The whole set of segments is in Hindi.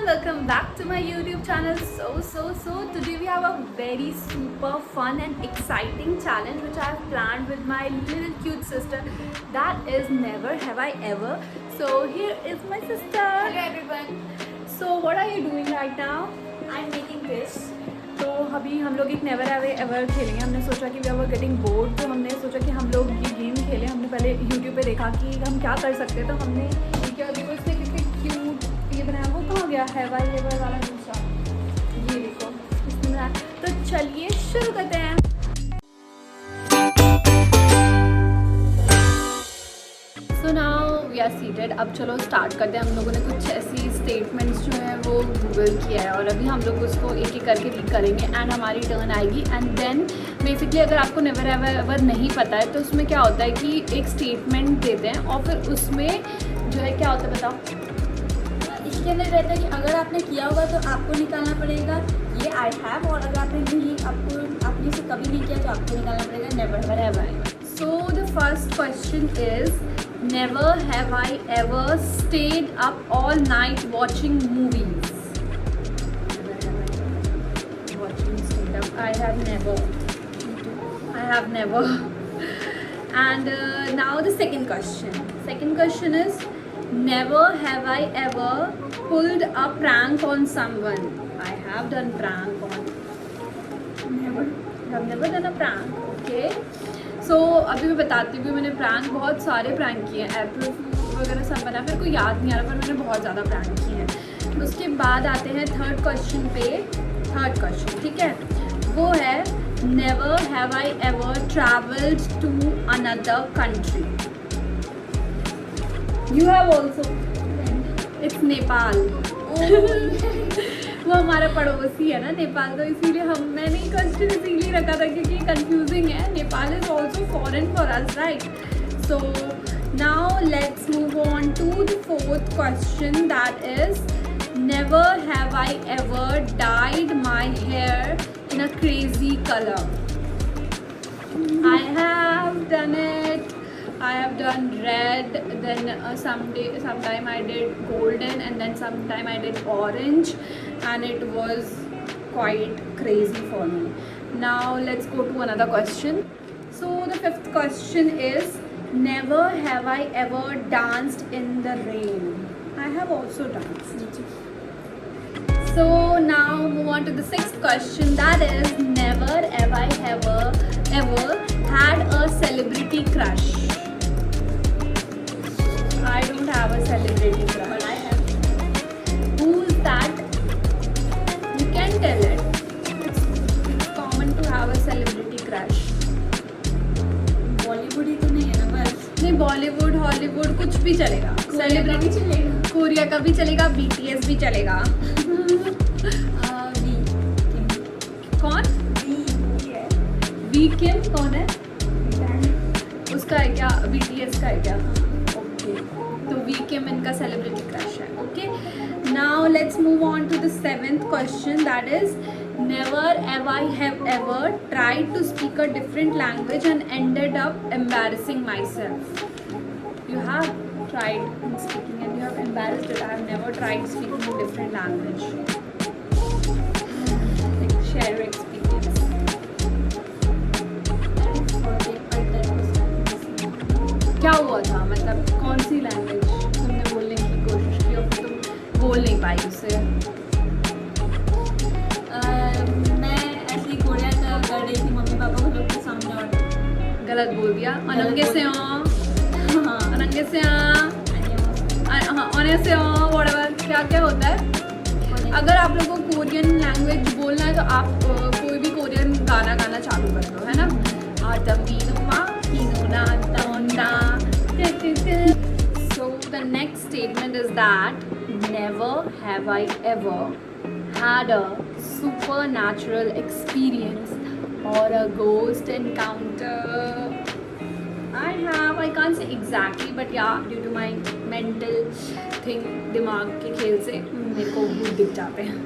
welcome back to my YouTube channel. So today we have a very super fun and exciting challenge which I have planned with my little cute sister. That is never have I ever. So here is my sister. Hello everyone. So what are you doing right now? I'm making this. तो अभी हम लोग एक नेवर हैव एवर खेलेंगे. हमने सोचा कि वी आर गेटिंग बोर्ड, तो हमने सोचा कि हम लोग ये गेम खेलें. हमने पहले यूट्यूब पे देखा कि हम क्या कर सकते हैं, तो हमने ये क्या देखो इसने कितने क्यूट ये बनाया. वो कहाँ गया है भाई एवर वाला दूसरा, ये देखो इसने बनाया. तो चलिए शुरू करते हैं. So now we are seated. अब चलो स्टार्ट करते हैं. हम लोगों ने कुछ ऐसी स्टेटमेंट्स जो हैं वो गूगल किया है और अभी हम लोग उसको एक एक करके रीड करेंगे एंड हमारी टर्न आएगी. एंड देन बेसिकली अगर आपको नेवर एवर नहीं पता है तो उसमें क्या होता है कि एक स्टेटमेंट देते हैं और फिर उसमें जो है क्या होता है बताओ. इसके अंदर रहता है कि अगर आपने किया होगा तो आपको निकालना पड़ेगा ये आई हैव, और अगर आपने आपने इसे कभी नहीं किया तो आपको निकालना पड़ेगा never have I. So the first question is, never have I ever stayed up all night watching movies. Stayed up. I have never. I have never. And now the second question. Second question is, never have I ever pulled a prank on someone. I have done prank on. Never. I have never done a prank. Okay. सो अभी मैं बताती हूँ. मैंने प्रैंक बहुत सारे प्रैंक किए हैं. अप्रैल वगैरह सब बना, फिर कोई याद नहीं आ रहा, पर मैंने बहुत ज़्यादा प्रैंक किए हैं. उसके बाद आते हैं थर्ड क्वेश्चन पे. थर्ड क्वेश्चन ठीक है, वो है never have I ever travelled to another country. You have also. It's Nepal. वो हमारा पड़ोसी है ना नेपाल, तो इसीलिए मैंने ये क्वेश्चन इसीलिए रखा था क्योंकि कंफ्यूजिंग है. Nepal is also foreign for us, right? So now let's move on to the fourth question, that is never have I ever dyed my hair in a crazy colour. I have done it. I have done red, then sometime I did golden, and then sometime I did orange, and it was quite crazy for me. Now let's go to another question. So the fifth question is, never have I ever danced in the rain. I have also danced. So now move on to the sixth question, that is never have I ever had a celebrity crush. I don't have a celebrity crush. But I have. Who's that? You can tell it. It's common to have a celebrity crush. Bollywood ही तो नहीं है ना बस. नहीं, बॉलीवुड हॉलीवुड कुछ भी चलेगा. सेलिब्रिटी चलेगा. कोरिया का भी चलेगा, BTS भी चलेगा. कौन? वी किम कौन है? उसका है क्या? BTS का है क्या? तो वी किम इनका सेलिब्रिटी क्रश है. Okay, now let's move on to the seventh question, that is never have ever tried to speak a different language and ended up embarrassing myself. You have tried speaking and you have embarrassed it. I have never tried speaking a different language. Like, share your experience. क्या हुआ था, मतलब कौन सी लैंग्वेज तुमने बोलने की कोशिश की और फिर तुम बोल नहीं पाई उससे? मैं ऐसे ही कोरिया का कर रही थी मम्मी पापा को लोग के सामने और गलत बोल दिया. अनंगे से हो, हाँ अनंगे से ऑने से हो, व्हाटएवर क्या क्या होता है. अगर आप लोगों को कोरियन लैंग्वेज बोलना है तो आप कोई भी कोरियन गाना गाना चालू कर दो, है ना. So the next statement is that never have I ever had a supernatural experience or a ghost encounter. I can't say exactly, but yeah, due to my mental thing, दिमाग के खेल से मेरे को भूत दिख जाते हैं.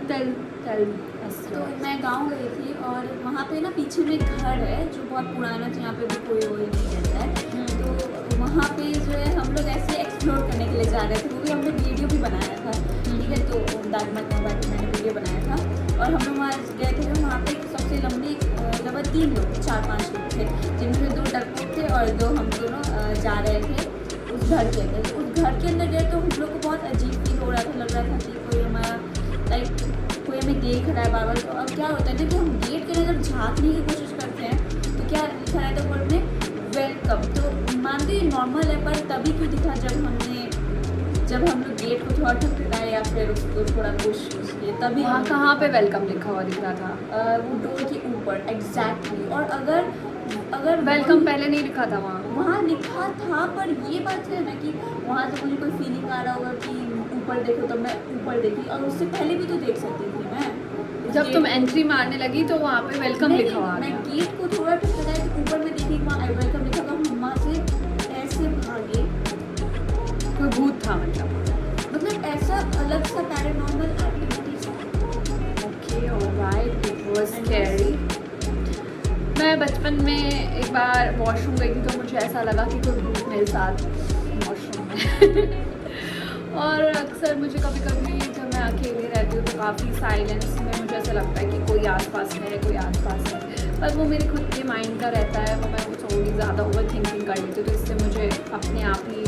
तल तो मैं गांव गई थी और वहाँ पे ना पीछे में एक घर है जो बहुत पुराना, जहाँ पे भी कोई वो नहीं रहता है. तो वहाँ पे जो है हम लोग ऐसे एक्सप्लोर करने के लिए जा रहे थे. वो भी हमने वीडियो भी बनाया था, ठीक है. तो 4-5 लोग थे, जिनमें 2 डरपोक थे और 2 हम दोनों जा रहे थे उस घर के अंदर। तो उस घर के अंदर गए तो हम लोग को बहुत अजीब फील हो रहा था, लग रहा था कि कोई हमारा लाइक कोई हमें देख रहा है बार। तो अब क्या होता है जब हम गेट के अंदर झाँकने की कोशिश करते हैं तो क्या लिखा रहता है बोर्ड में वेलकम। तो मानते ही नॉर्मल है, पर तभी क्यों दिखा जब हम लोग गेट को थोड़ा ठुकराए या फिर उसको थोड़ा पुश किए तभी। वहाँ कहाँ पे वेलकम लिखा हुआ दिख रहा था? वो डोर के ऊपर एग्जैक्टली। और अगर वेलकम पहले नहीं लिखा था वहाँ लिखा था, पर ये बात है ना कि वहाँ तो मुझे कोई फीलिंग आ रहा होगा कि ऊपर देखो, तो मैं ऊपर देखी और उससे पहले भी तो देख सकती थी मैं। जब तुम एंट्री मारने लगी तो वहाँ पे वेलकम लिखा हुआ मैं था। गेट को थोड़ा ठुकराया तो ऊपर में देखी वहाँ वेलकम लिखा था, हम वहाँ से ऐसे भागे। कोई भूत था मतलब ऐसा अलग सा paranormal activities. Okay alright, it was scary. मैं बचपन में एक बार वॉशरूम गई थी तो मुझे ऐसा लगा कि कोई भूत मेरे साथ वॉशरूम में और अक्सर मुझे कभी कभी जब मैं अकेले रहती हूँ तो काफ़ी साइलेंस में मुझे ऐसा लगता है कि कोई आसपास है, कोई आसपास है, पर वो मेरे खुद के माइंड का रहता है। वो मैं थोड़ी ज़्यादा ओवर थिंकिंग कर लेती हूँ तो इससे मुझे अपने आप ही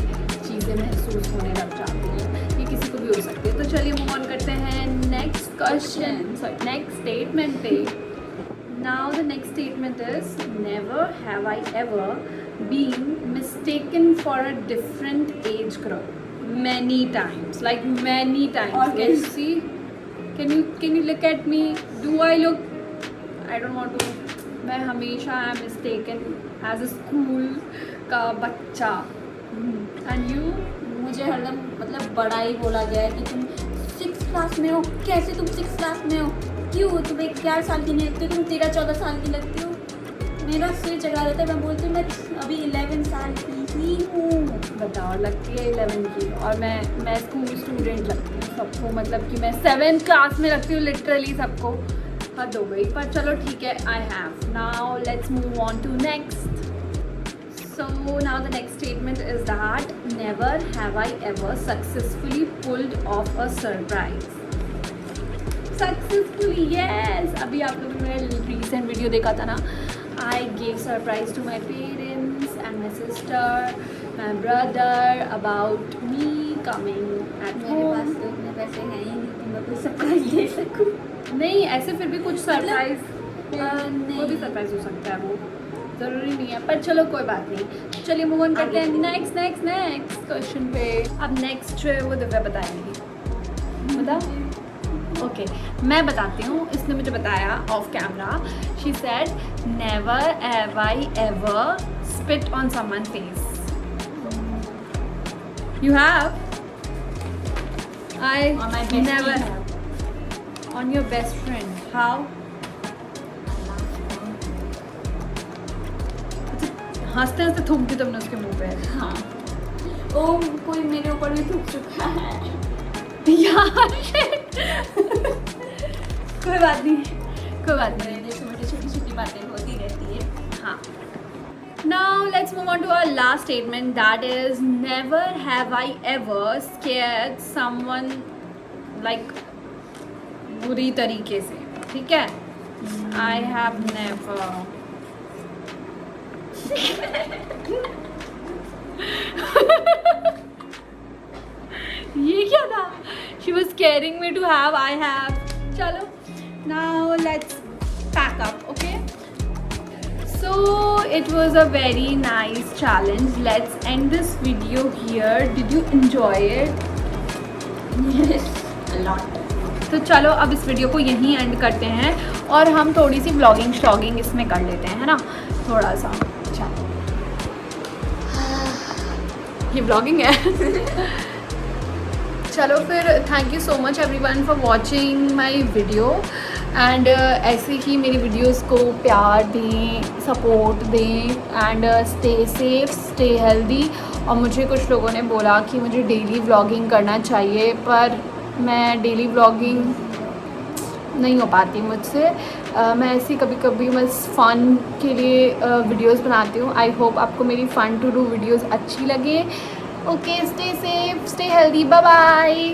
चीज़ें महसूस होने लग जाती हैं। ये किसी को भी हो सकती है। तो चलिए मूव ऑन करते हैं next question, sorry next statement पे। Now the next statement is never have I ever been mistaken for a different age group. Many times, like many times. Or Can you see? Can you look at me? Do I look? I don't want to. मैं हमेशा am mistaken as a school का बच्चा. And you? मुझे हरदम मतलब बड़ा ही बोला गया है कि तुम 6th क्लास में हो। कैसे तुम 6th क्लास में हो? क्यों? तुम 11 साल की नहीं लगती हो, तुम 13-14 साल की लगती हो। मेरा सिर चढ़ा रहता है, मैं बोलती हूँ मैं अभी 11 साल की ही हूँ। बताओ, लगती है 11 की। और मैं स्कूल स्टूडेंट लगती हूँ सबको, मतलब कि मैं 7th क्लास में लगती हूँ लिटरली सबको। हद हो गई, पर चलो ठीक है। I have. Now let's move on to next. So now the next statement is that never have I ever successfully pulled off a surprise. Successfully, yes. अभी आप लोगों ने मेरा recent video देखा था ना। I gave surprise to my parents and my sister, my brother about me coming at मेरे पास home. तो इतने पैसे हैं ही नहीं कि मैं कोई सरप्राइज दे सकूँ। नहीं, ऐसे फिर भी कुछ सरप्राइज नहीं। वो भी सरप्राइज हो सकता है, वो ज़रूरी नहीं है, पर चलो कोई बात नहीं। चलिए मूव ऑन करते हैं नेक्स्ट क्वेश्चन पे। अब नेक्स्ट जो है वो दिव्या बताएंगी। बताओ। ओके, मैं बताती हूँ। इसने मुझे बताया of camera. She said never have I ever spit on someone face. You have? I On my bestie never have. Have. On your best friend? How? हंसते हंसते थूक दी तुमने उसके मुंह पे। हाँ, ओ कोई मेरे ऊपर भी थूक चुका है यार कोई बात नहीं। छोटी बातें होती रहती है। हाँ। Now let's move on to our last statement, that is never have I ever scared someone like बुरी तरीके से। ठीक है? I have never. ये क्या था? She was scaring me to have. I have. चलो. Now let's pack up, okay? So it was a very nice challenge. Let's end this video here. Did you enjoy it? Yes, a lot. तो चलो अब इस वीडियो को यहीं एंड करते हैं और हम थोड़ी सी व्लॉगिंग श्लॉगिंग इसमें कर लेते हैं, है ना? थोड़ा सा। चलो, ये व्लॉगिंग है। चलो फिर, thank you so much everyone for watching my video and ऐसे ही मेरी वीडियोस को प्यार दें, सपोर्ट दें and stay safe, stay healthy. और मुझे कुछ लोगों ने बोला कि मुझे डेली व्लॉगिंग करना चाहिए, पर मैं डेली व्लॉगिंग नहीं हो पाती मुझसे। मैं ऐसी कभी कभी बस फ़न के लिए वीडियोस बनाती हूँ। आई होप आपको मेरी फ़न टू डू वीडियोस अच्छी लगे। Okay, stay safe, stay healthy, bye bye.